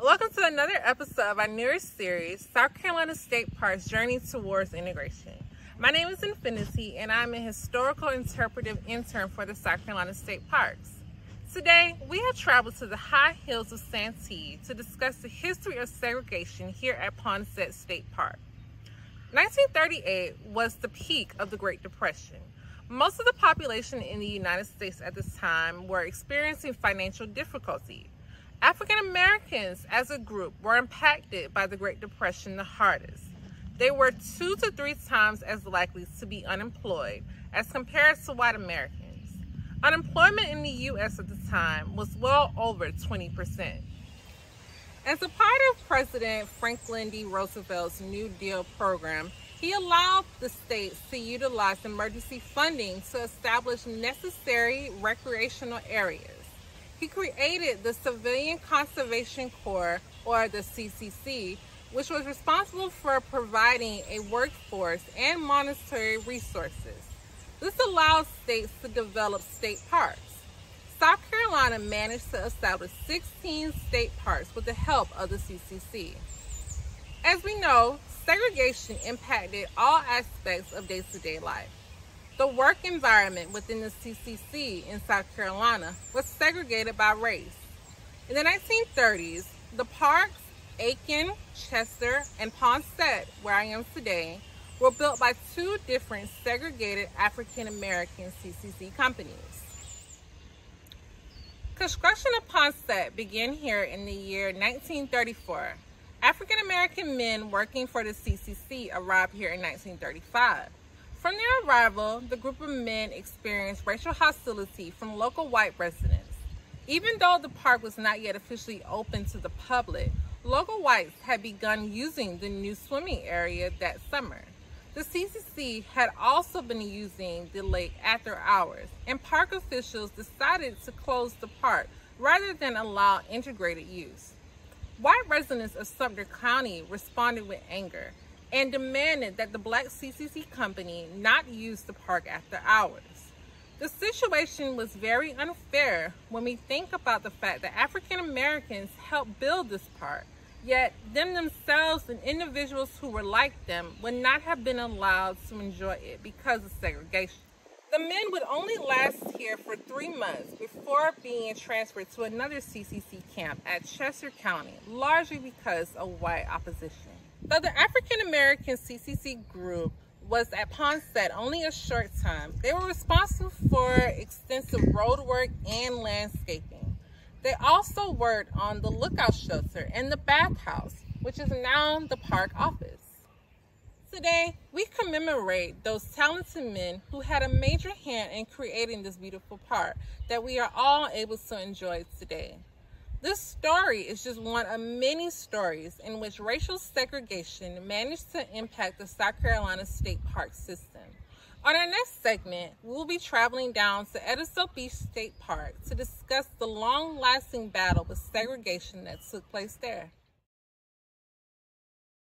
Welcome to another episode of our newest series, South Carolina State Park's Journey Towards Integration. My name is Infinity, and I'm a historical interpretive intern for the South Carolina State Parks. Today, we have traveled to the high hills of Santee to discuss the history of segregation here at Poinsett State Park. 1938 was the peak of the Great Depression. Most of the population in the United States at this time were experiencing financial difficulty. African Americans as a group were impacted by the Great Depression the hardest. They were 2 to 3 times as likely to be unemployed as compared to white Americans. Unemployment in the U.S. at the time was well over 20%. As a part of President Franklin D. Roosevelt's New Deal program, he allowed the states to utilize emergency funding to establish necessary recreational areas. He created the Civilian Conservation Corps, or the CCC, which was responsible for providing a workforce and monetary resources. This allowed states to develop state parks. South Carolina managed to establish 16 state parks with the help of the CCC. As we know, segregation impacted all aspects of day-to-day life. The work environment within the CCC in South Carolina was segregated by race. In the 1930s, the parks, Aiken, Chester, and Poinsett, where I am today, were built by 2 different segregated African American CCC companies. Construction of Poinsett began here in the year 1934. African American men working for the CCC arrived here in 1935. From their arrival, the group of men experienced racial hostility from local white residents. Even though the park was not yet officially open to the public, local whites had begun using the new swimming area that summer. The CCC had also been using the lake after hours, and park officials decided to close the park rather than allow integrated use. White residents of Sumter County responded with anger and demanded that the black CCC company not use the park after hours. The situation was very unfair when we think about the fact that African Americans helped build this park, yet them themselves and individuals who were like them would not have been allowed to enjoy it because of segregation. The men would only last here for 3 months before being transferred to another CCC camp at Chester County, largely because of white opposition. Though the African American CCC group was at Poinsett only a short time, they were responsible for extensive road work and landscaping. They also worked on the lookout shelter and the bathhouse, which is now the park office. Today, we commemorate those talented men who had a major hand in creating this beautiful park that we are all able to enjoy today. This story is just one of many stories in which racial segregation managed to impact the South Carolina State Park system. On our next segment, we will be traveling down to Edison Beach State Park to discuss the long-lasting battle with segregation that took place there.